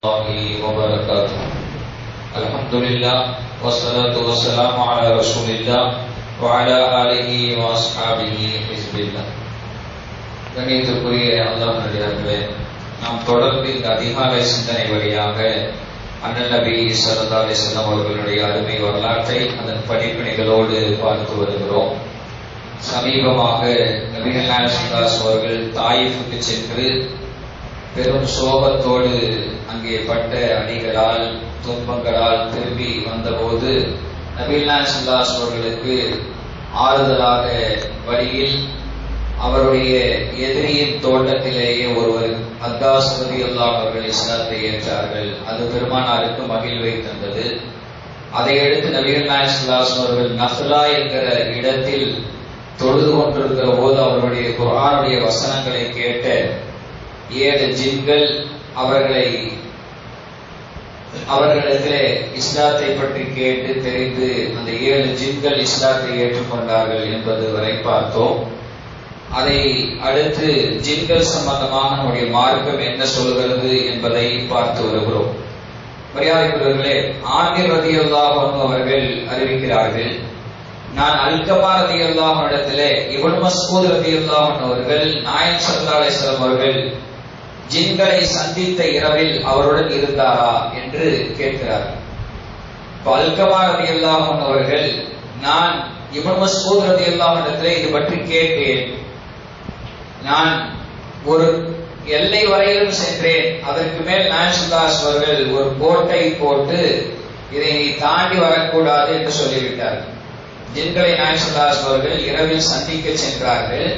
وبركاته. الحمد لله والصلاة والسلام على رسول الله وعلى آله وأصحابه حزب الله. கண்ணியத்திற்குரிய அல்லாஹ் நல்லடியார்களே, நாம் தொடர்ந்து இந்த அதிகாலை சிந்தனை வழியாக அண்ணல் நபி ஸல்லல்லாஹு அலைஹி வஸல்லம் அவர்களுடைய அருமை வரலாற்றை அதன் படிப்பினைகளோடு பார்த்து வருகிறோம். சமீபமாக நபிகள் நாயகம் ஸல்லல்லாஹு அலைஹி வஸல்லம் அவர்கள் தாயிஃபுக்கு சென்று பெரும் சோகத்தோடு அங்கே பட்ட அடிகளால் துன்பங்களால் திரும்பி வந்தபோது நபிகள் நாயகம் ஸல்லல்லாஹு அலைஹி வஸல்லம் அவர்களுக்கு ஆறுதலாக வழியில் அவருடைய எதிரியின் தோட்டத்திலேயே ஒருவர் அத்தாஸ் ரலியல்லாஹு அவர்கள் இஸ்லாத்தை ஏற்றார்கள். அது பெருமானாருக்கு மகிழ்வை தந்தது. அதையடுத்து நபிகள் நாயகம் ஸல்லல்லாஹு அலைஹி வஸல்லம் அவர்கள் நஹ்லா என்கிற இடத்தில் தொழுது கொண்டிருக்கிற போது அவருடைய குர்ஆனுடைய வசனங்களை கேட்ட 7 ஜின்கள் அவர்களிடத்திலே இஸ்லாத்தை பற்றி கேட்டு தெரிந்து அந்த 7 ஜின்கள் இஸ்லாத்தை ஏற்றுக்கொண்டார்கள் என்பது வரை பார்த்தோம். அதை அடுத்து ஜின்கள் சம்பந்தமாக நம்முடைய மார்க்கம் என்ன சொல்கிறது என்பதை பார்த்து வருகிறோம். மரியாதைக்குரியவர்களே, ஆமீர் ரலியல்லாஹு அன்ஹு அவர்கள் அறிவிக்கிறார்கள், நான் அல்கமா ரலியல்லாஹு அன்ஹு இடத்திலே இப்னு மஸ்ஊத் ரலியல்லாஹு அன்ஹு அவர்கள் நாயகம் ஸல்லல்லாஹு அலைஹி வஸல்லம் அவர்கள் ஜின்களை சந்தித்த இரவில் அவருடன் இருந்தாரா என்று கேட்கிறார்கள். அல்கமா ரலியல்லாஹு அன்ஹு அவர்கள், நான் இப்னு மஸ்ஊத் ரலியல்லாஹு அன்ஹு இடத்திலே இது பற்றி கேட்டேன். நான் ஒரு எல்லை வரையிலும் சென்றேன். அதற்கு மேல் நாயகம் ஸல்லல்லாஹு அலைஹி வஸல்லம் அவர்கள் ஒரு கோட்டை போட்டு இதை நீ தாண்டி வரக்கூடாது என்று சொல்லிவிட்டார்கள். ஜின்களை நாயகம் ஸல்லல்லாஹு அலைஹி வஸல்லம் அவர்கள் இரவில் சந்திக்க சென்றார்கள்.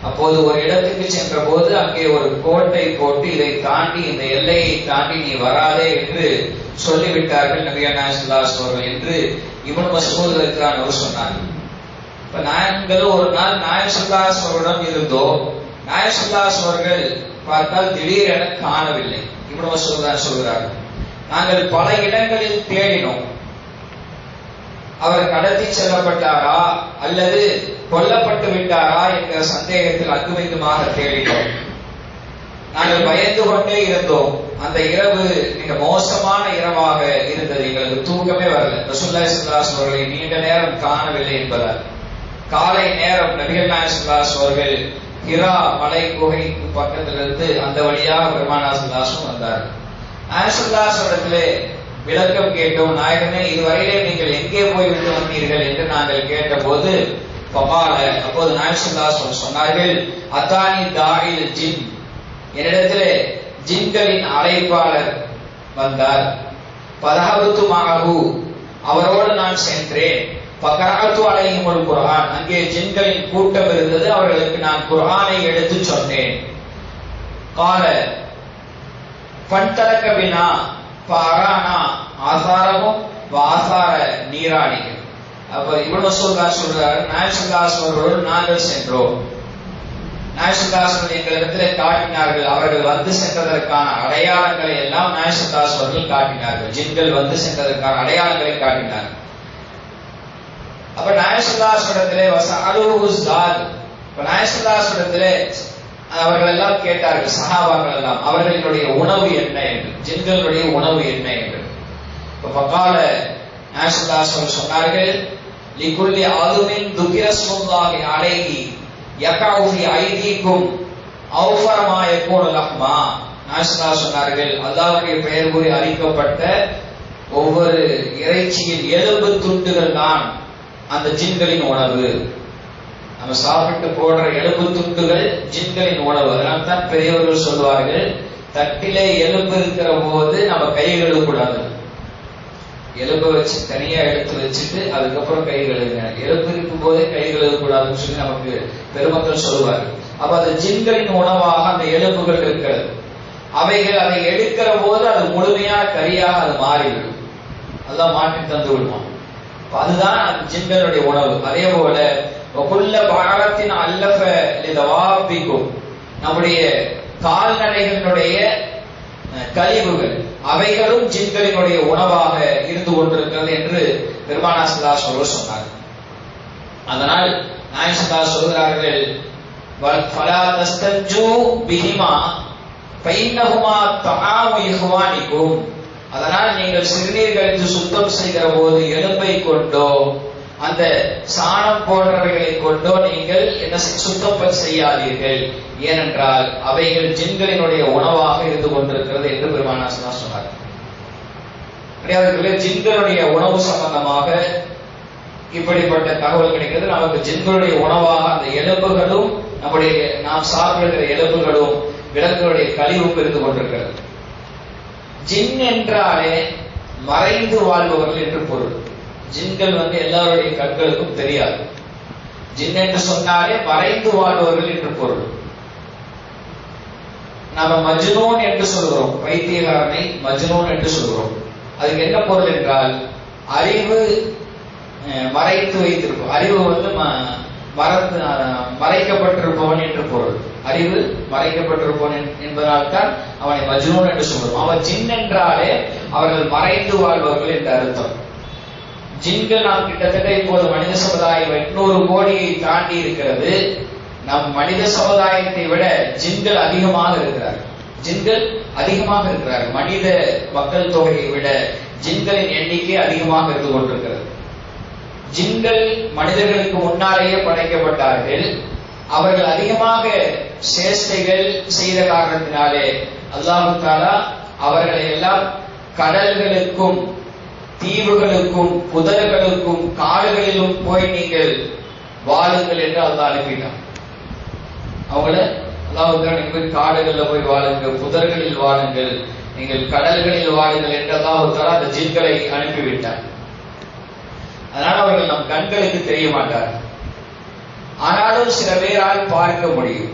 அப்போது ஒரு இடத்துக்கு சென்ற போது அங்கே ஒரு கோட்டை போட்டு இதை தாண்டி இந்த எல்லையை தாண்டி நீ வராதே என்று சொல்லிவிட்டார்கள் நபிகள் நாயகம் ஸல்லல்லாஹு அலைஹி வஸல்லம் அவர்கள் என்று இப்னு மஸ்ஊத் ரலியல்லாஹு அன்ஹு சொன்னார்கள். இப்ப நாங்கள் ஒரு நாள் நாயகம் ஸல்லல்லாஹு அலைஹி வஸல்லம் அவரிடம் இருந்தோம். நாயகம் ஸல்லல்லாஹு அலைஹி வஸல்லம் அவர்கள் பார்த்தால் திடீரென காணவில்லை. இப்னு மஸ்ஊத் தான் சொல்கிறார்கள், நாங்கள் பல இடங்களில் தேடினோம். அவர் கடத்தி செல்லப்பட்டாரா அல்லது கொல்லப்பட்டு விட்டாரா என்கிற சந்தேகத்தில் அங்குமிங்குமாக தேடினோம். நாங்கள் பயந்து கொண்டே இருந்தோம். அந்த இரவு மிக மோசமான இரவாக இருந்தது. எங்களுக்கு தூக்கமே வரல. ரசூலுல்லாஹி ஸல்லல்லாஹு அலைஹி வஸல்லம் அவர்களை நீண்ட நேரம் காணவில்லை என்பதால் காலை நேரம் நபிகள் நாயகம் ஸல்லல்லாஹு அலைஹி வஸல்லம் அவர்கள் ஹிரா மலை குகைக்கு பக்கத்திலிருந்து அந்த வழியாக பெருமானார் ஸல்லல்லாஹு அலைஹி வஸல்லம் வந்தார்கள். நாயகம் ஸல்லல்லாஹு அலைஹி வஸல்லத்திலே விளக்கம் கேட்டோம். நாயகமே, இதுவரையிலே நீங்கள் எங்கே போய்விட்டு வந்தீர்கள் என்று நாங்கள் கேட்ட போது அப்போது நாயகம் ஸல்லல்லாஹு அலைஹி வஸல்லம் சொன்னார்கள், அத்தானி தாயில் ஜின், என்னிடத்திலே ஜின்களின் அழைப்பாளர் வந்தார். பதஹபத்து மஅஹு, அவரோடு நான் சென்றேன். பகரஅத்து அலைஹிமுல் குர்ஆன், அங்கே ஜின்களின் கூட்டம் இருந்தது. அவர்களுக்கு நான் குர்ஆனை எடுத்து சொன்னேன். கால ஃபன்தலக பினா ஃபஅரானா ஆசாரஹும் வஆசார நீரானிகள். அப்ப இப்னு மஸ்ஊத் சொல்றாரு, நாயகம் ஸல்லல்லாஹு அலைஹி வஸல்லம் நாங்கள் சென்றோம். நாயகம் ஸல்லல்லாஹு அலைஹி வஸல்லம் எங்களிடத்திலே காட்டினார்கள். அவர்கள் வந்து சென்றதற்கான அடையாளங்களை எல்லாம் நாயகம் ஸல்லல்லாஹு அலைஹி வஸல்லம் காட்டினார்கள். ஜின்கள் வந்து சென்றதற்கான அடையாளங்களை காட்டினார்கள். அப்ப நாயகம் ஸல்லல்லாஹு அலைஹி வஸல்லத்திலே வஸஅலுஹு ஸாத், அப்ப நாயகம் ஸல்லல்லாஹு அலைஹி வஸல்லத்திலே அவர்கள் எல்லாம் கேட்டார்கள், சஹாபாக்கள் எல்லாம், அவர்களுடைய உணவு என்ன என்று, ஜின்களுடைய உணவு என்ன என்று. ஃபகால நாயகம் ஸல்லல்லாஹு அலைஹி வஸல்லம் சொன்னார்கள், லிகுல்லி ஆதுமின் துகிரஸ்முல்லாஹி அலைஹி யகஉ ஃபி ஐதீக்கும் அவ்ஃபர மா யகூனு லஹ்மா. நாயகம் ஸல்லல்லாஹு அலைஹி வஸல்லம் சொன்னார்கள், அல்லாஹ்வுடைய பெயர் கூறி அளிக்கப்பட்ட ஒவ்வொரு இறைச்சியின் எலும்பு துண்டுகள் தான் அந்த ஜின்களின் உணவு. நம்ம சாப்பிட்டு போடுற எலும்பு துண்டுகள் ஜின்களின் உணவு. அதனால தான் பெரியவர்கள் சொல்வார்கள், தட்டிலே எலும்பு இருக்கிற போது நம்ம கை கழுவக்கூடாது. எலும்பை வச்சு தனியா எடுத்து வச்சுட்டு அதுக்கப்புறம் கை கழுவுங்க. எலும்பு இருக்கும் போதே கை கழுவக்கூடாதுன்னு சொல்லி நமக்கு பெருமக்கள் சொல்வார்கள். அப்ப அது ஜின்களின் உணவாக அந்த எலும்புகள் இருக்கிறது. அவைகள் அதை எடுக்கிற போது அது முழுமையான கரியாக அது மாறிவிடும். அதெல்லாம் மாற்றி தந்து விடுவான். அதுதான் ஜின்களுடைய உணவு. அதே போல வகுல்ல பாரத்தின் அல்லஃப லிதவாபிக்கும், நம்முடைய கால்நடைகளுடைய கழிவுகள் அவைகளும் ஜின்களினுடைய உணவாக இருந்து கொண்டிருக்கிறது என்று பெருமானார் ஸல்லல்லாஹு அலைஹி வஸல்லம் சொன்னார். அதனால் நாயகம் ஸல்லல்லாஹு அலைஹி வஸல்லம் சொல்கிறார்கள், ஃபலா தஸ்தஞ்சு பிஹிமா பைன்னஹுமா தஆமு இஹ்வானிக்கும், அதனால் நீங்கள் சிறுநீர் கழித்து சுத்தம் செய்கிற போது எலும்பை கொண்டோ அந்த சாணம் போன்றவைகளை கொண்டோ நீங்கள் என்ன சுத்தம் செய்யாதீர்கள், ஏனென்றால் அவைகள் ஜின்களினுடைய உணவாக இருந்து கொண்டிருக்கிறது என்று பெருமானார் சொன்னார். ஜின்களுடைய உணவு சம்பந்தமாக இப்படிப்பட்ட தகவல் கிடைக்கிறது. நமக்கு ஜின்களுடைய உணவாக அந்த எலும்புகளும் நம்முடைய நாம் சாப்பிடுகிற எலும்புகளும் விலங்குகளுடைய கழிவும் இருந்து கொண்டிருக்கிறது. ஜின் என்றாலே மறைந்து வாழ்பவர்கள் என்று பொருள். ஜின்கள் எல்லாருடைய கண்களுக்கும் தெரியாது. ஜின் என்று சொன்னாலே மறைந்து வாழ்பவர்கள் என்று பொருள். நாம மஜ்னூன் என்று சொல்கிறோம், பைத்தியகாரனை மஜ்னூன் என்று சொல்கிறோம். அதுக்கு என்ன பொருள் என்றால் அறிவு மறைத்து வைத்திருப்போம், அறிவு மறைக்கப்பட்டிருப்பவன் என்று பொருள். அறிவு மறைக்கப்பட்டிருப்பவன் என்பதனால் தான் அவனை மஜ்னூன் என்று சொல்கிறோம். அவன் ஜின் என்றாலே அவர்கள் மறைந்து வாழ்பவர்கள் என்று அர்த்தம். ஜின்கள் நாம் கிட்டத்தட்ட இப்போது மனித சமுதாயம் 800 கோடியை தாண்டி இருக்கிறது. நம் மனித சமுதாயத்தை விட ஜின்கள் அதிகமாக இருக்கிறார்கள். ஜின்கள் அதிகமாக இருக்கிறார்கள். மனித மக்கள் தொகையை விட ஜின்களின் எண்ணிக்கை அதிகமாக இருந்து கொண்டிருக்கிறது. ஜின்கள் மனிதர்களுக்கு முன்னாலேயே படைக்கப்பட்டார்கள். அவர்கள் அதிகமாக சேஷ்டைகள் செய்த காரணத்தினாலே அல்லாஹ் தஆலா அவர்களை எல்லாம் கடல்களுக்கும் தீவுகளுக்கும் புதர்களுக்கும் காடுகளிலும் போய் நீங்கள் வாழுங்கள் என்று அல்லாஹ் அனுப்பினான். அவங்கள அல்லாஹ் போய் காடுகளில் போய் வாழுங்கள், புதர்களில் வாழுங்கள், நீங்கள் கடல்களில் வாழுங்கள் என்று அல்லாஹ் தஆலா அந்த ஜின்களை அனுப்பிவிட்டார். அதனால் அவர்கள் நம் கண்களுக்கு தெரிய மாட்டார்கள். ஆனாலும் சில பேரால் பார்க்க முடியும்.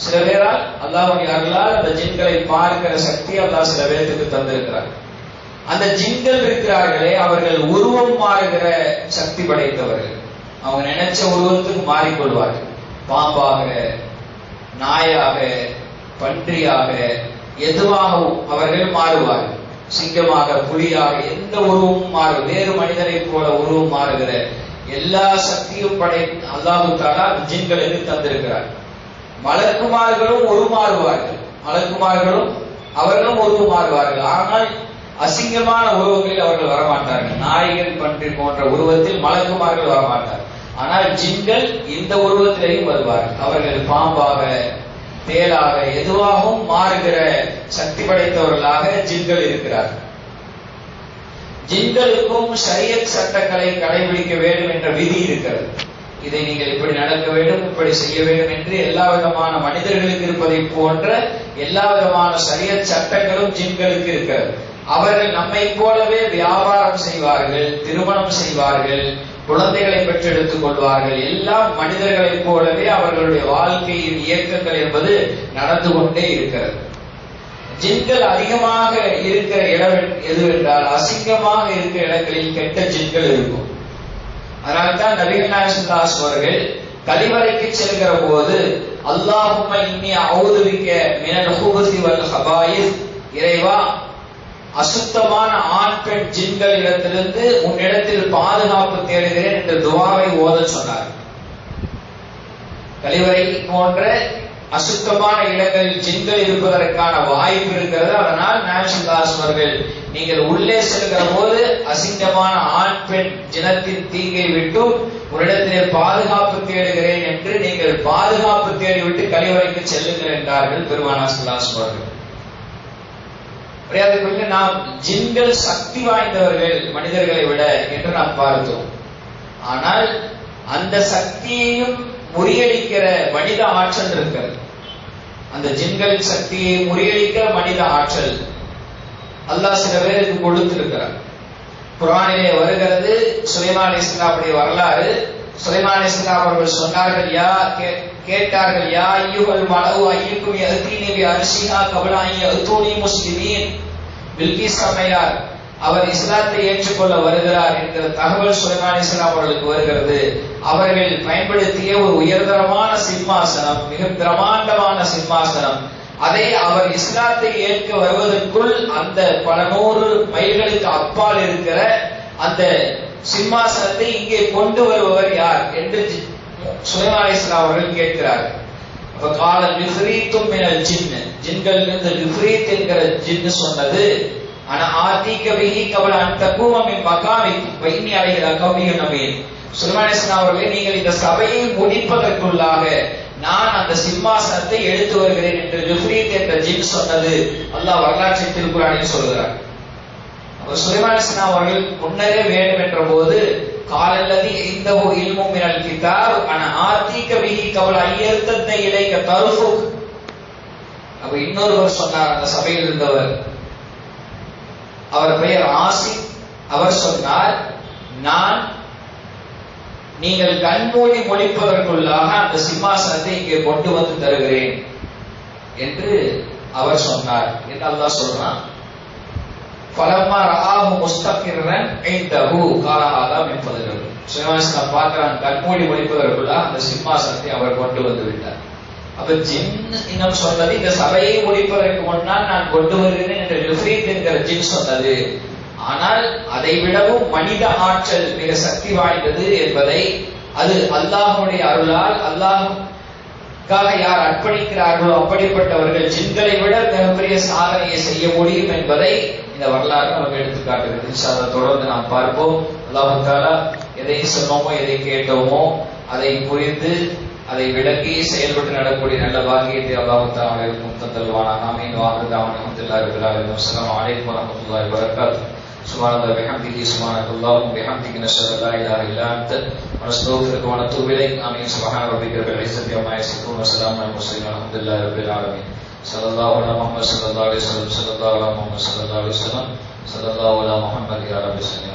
சில பேரால் அல்லாஹ்வுடைய அருளால் அந்த ஜின்களை பார்க்கிற சக்தி அல்லாஹ் சில பேருக்கு தந்திருக்கிறார். அந்த ஜின்கள் இருக்கிறார்களே அவர்கள் உருவம் மாறுகிற சக்தி படைத்தவர்கள். அவங்க நினைச்ச உருவத்துக்கு மாறிக்கொள்வார்கள். பாம்பாக, நாயாக, பன்றியாக, எதுவாகவும் அவர்கள் மாறுவார்கள். சிங்கமாக, புலியாக, எந்த உருவமும் மாறும். வேறு மனிதரை போல உருவம் மாறுகிற எல்லா சக்தியும் அல்லாஹ் தஆலா ஜின்களுக்கு தந்திருக்கிறார். மலக்குமார்களும் உருமாறுவார்கள். மலக்குமார்களும் அவர்களும் உருமாறுவார்கள். ஆனால் அசிங்கமான உருவங்களில் அவர்கள் வரமாட்டார்கள். நாய்கள், பன்றி போன்ற உருவத்தில் மலக்குமார்கள் வரமாட்டார்கள். ஆனால் ஜின்கள் இந்த உருவத்திலேயும் வருவார்கள். அவர்கள் பாம்பாக, தேலாக, எதுவாகவும் மாறுகிற சக்தி படைத்தவர்களாக ஜின்கள் இருக்கிறார்கள். ஜின்களுக்கும் ஷரியத் சட்டங்களை கடைபிடிக்க வேண்டும் என்ற விதி இருக்கிறது. இதை நீங்கள் இப்படி நடக்க வேண்டும், இப்படி செய்ய வேண்டும் என்று எல்லா விதமான மனிதர்களுக்கு இருப்பதை போன்ற எல்லா விதமான ஷரியத் சட்டங்களும் ஜின்களுக்கு இருக்கிறது. அவர்கள் நம்மை போலவே வியாபாரம் செய்வார்கள், திருமணம் செய்வார்கள், குழந்தைகளை பெற்றெடுத்துக் கொள்வார்கள். எல்லாம் மனிதர்களைப் போலவே அவர்களுடைய வாழ்க்கையின் இயக்கங்கள் என்பது நடந்து கொண்டே இருக்கிறது. ஜின்கள் அதிகமாக இருக்கிற இடம் எதுவென்றால் அசிங்கமாக இருக்கிற இடங்களில் கெட்ட ஜின்கள் இருக்கும். அதனால்தான் நபிகள் நாயகம் ஸல்லல்லாஹு அலைஹி அவர்கள் கலிவறைக்கு செல்கிற போது அல்லாஹும்ம இன்னி அஊது பிக மினல் ஹுபுஸி வல் ஹபாயிஸ், இறைவா அசுத்தமான ஆண் பெண் ஜின்கள் இடத்திலிருந்து உன்னிடத்தில் பாதுகாப்பு தேடுகிறேன் என்ற துஆவை ஓத சொன்னார். கலிவறை போன்ற அசுத்தமான இடங்களில் ஜின்கள் இருப்பதற்கான வாய்ப்பு இருக்கிறது. அதனால் நாயகம் ஸல்லல்லாஹு அலைஹி அவர்கள் நீங்கள் உள்ளே செல்கிற போது அசிங்கமான ஆண் பெண் ஜினத்தின் தீங்கை விட்டு உன்னிடத்திலே பாதுகாப்பு தேடுகிறேன் என்று நீங்கள் பாதுகாப்பு தேடிவிட்டு கலிவறைக்கு செல்லுங்கள் என்றார்கள் பெருமானார் ஸல்லல்லாஹு அலைஹி அவர்கள். நாம் ஜின்கள் சக்தி வாய்ந்தவர்கள் மனிதர்களை விட என்று நாம் பார்த்தோம். ஆனால் அந்த சக்தியையும் முறியடிக்கிற மனித ஆற்றல் இருக்கிறது. அந்த ஜின்களின் சக்தியை முறியடிக்கிற மனித ஆற்றல் அல்லாஹ் சில பேருக்கு கொடுத்திருக்கிறார். குர்ஆனிலே வருகிறது சுலைமான் அலைஹிஸ்ஸலாமுடைய வரலாறு. சுலைமான் அலைஹிஸ்ஸலாம் அவர்கள் சொன்னார்கள், கேட்டார்கள், யா அய்யுஹல் மலஉ அய்யுக்கும் யஅதீனி பி அர்ஷிஹா கப்ல அன் யஅதூனி முஸ்லிமீன். பில்கிஸ் அம்மையார் அவர் இஸ்லாத்தை ஏற்றுக்கொள்ள வருகிறார் என்கிற தகவல் சுலைமான் அலைஹிஸ்ஸலாம் அவர்களுக்கு வருகிறது. அவர்கள் பயன்படுத்திய ஒரு உயர்தரமான சிம்மாசனம், மிக பிரமாண்டமான சிம்மாசனம், அதை அவர் இஸ்லாத்தை ஏற்க வருவதற்குள் அந்த பல 100 மைல்களுக்கு அப்பால் இருக்கிற அந்த சிம்மாசனத்தை இங்கே கொண்டு வருபவர் யார் என்று சுலைமான் அலைஹிஸ்ஸலாம் அவர்கள் கேட்கிறார்கள். فقال العفريت من الجن ஜின்கள் இருந்து இஃப்ரீத் என்கிற ஜின் சொன்னது انا آتيك به قبل ان تقوم من مقامك واني عليه لقوي امين. சுலைமான் அலைஹிஸ்ஸலாம் அவர்களே, நீங்கள் இந்த சபையை முடிப்பதற்குள்ளாக நான் அந்த சிம்மாசனத்தை எடுத்து வருகிறேன் என்று இஃப்ரீத் என்ற ஜின் சொன்னது அல்லாஹ் வரலாற்றை திருக்குர்ஆனில் சொல்கிறார். அப்ப சுலைமான் அலைஹிஸ்ஸலாம் அவர்கள் முன்னரே வேண்டும் என்ற போது காலல்லதி இந்தஹு இல்மு மினல் கிதாப் அனா ஆதீக பிஹி கவல ஐயர்தத்த இலைக தர்ஃபுக். அப்ப இன்னொருவர் சொன்னார், அந்த சபையில் இருந்தவர், அவர் பெயர் ஆசிப். அவர் சொன்னார், நான் நீங்கள் கண்மூடி மொழிப்பதற்குள்ளாக அந்த சிம்மாசனத்தை இங்கே கொண்டு வந்து தருகிறேன் என்று அவர் சொன்னார் என்று அல்லாஹ் சொல்றான். ஃபலம்மா ரஆஹு முஸ்தகிர்ரன் இன்தஹு கால ஹாதா மின் ஃபத்லிஹ். சுலைமான் அலைஹிஸ்ஸலாம் பார்க்கிறான், கண்மூடி மொழிப்பதற்குள்ளாக அந்த சிம்மாசனத்தை அவர் கொண்டு வந்து விட்டார். அப்ப ஜின் இன்னும் சொன்னது இந்த சபையை முடிப்பதற்கு முன்னால் நான் கொண்டு வருகிறேன் என்று இஃப்ரீத் என்கிற ஜின் சொன்னது. ஆனால் அதை விடவும் மனித ஆற்றல் மிக சக்தி வாய்ந்தது என்பதை, அது அல்லாஹ்வுடைய அருளால் அல்லாஹ்வுக்காக யார் அர்ப்பணிக்கிறார்களோ அப்படிப்பட்டவர்கள் ஜின்களை விட மிகப்பெரிய சாதனையை செய்ய முடியும் என்பதை இந்த வரலாறு நமக்கு எடுத்து காட்டுகிறது. இன்ஷா அல்லாஹ் தொடர்ந்து நாம் பார்ப்போம். அல்லாஹ் தஆலா எதை சொன்னோமோ எதை கேட்டோமோ அதை புரிந்து அதை விளக்கி செயல்பட்டு நடக்கக்கூடிய நல்ல பாக்கியத்தை அல்லாஹ் தஆலா நமக்கு தந்தல்வானாக. ஆமீன். வாஹிரு தஅவானா அல்ஹம்துலில்லாஹி ரப்பில் ஆலமீன். அஸ்ஸலாமு அலைக்கும் வரஹ்மத்துல்லாஹி வபரகாத்துஹு. சுப்ஹானல்லாஹி வபிஹம்திஹி சுப்ஹானக்கல்லாஹும்ம வபிஹம்திக நஷ்ஹது அல்லா இலாஹா இல்லா அன்த வனஸ்தக்ஃபிருக வனதூபு இலைக். ஆமீன். சுப்ஹான ரப்பிக ரப்பில் இஸ்ஸத்தி அம்மா யசிஃபூன் வஸலாமுன் அலல் முர்ஸலீன் வல்ஹம்துலில்லாஹி ரப்பில் ஆலமீன். ஸல்லல்லாஹு அலா முஹம்மத் ஸல்லல்லாஹு அலைஹி வஸல்லம் ஸல்லல்லாஹு அலா முஹம்மத் ஸல்லல்லாஹு அலைஹி வஸல்லம் ஸல்லல்லாஹு அலா முஹம்மத் யா ரப்பி ஸல்லி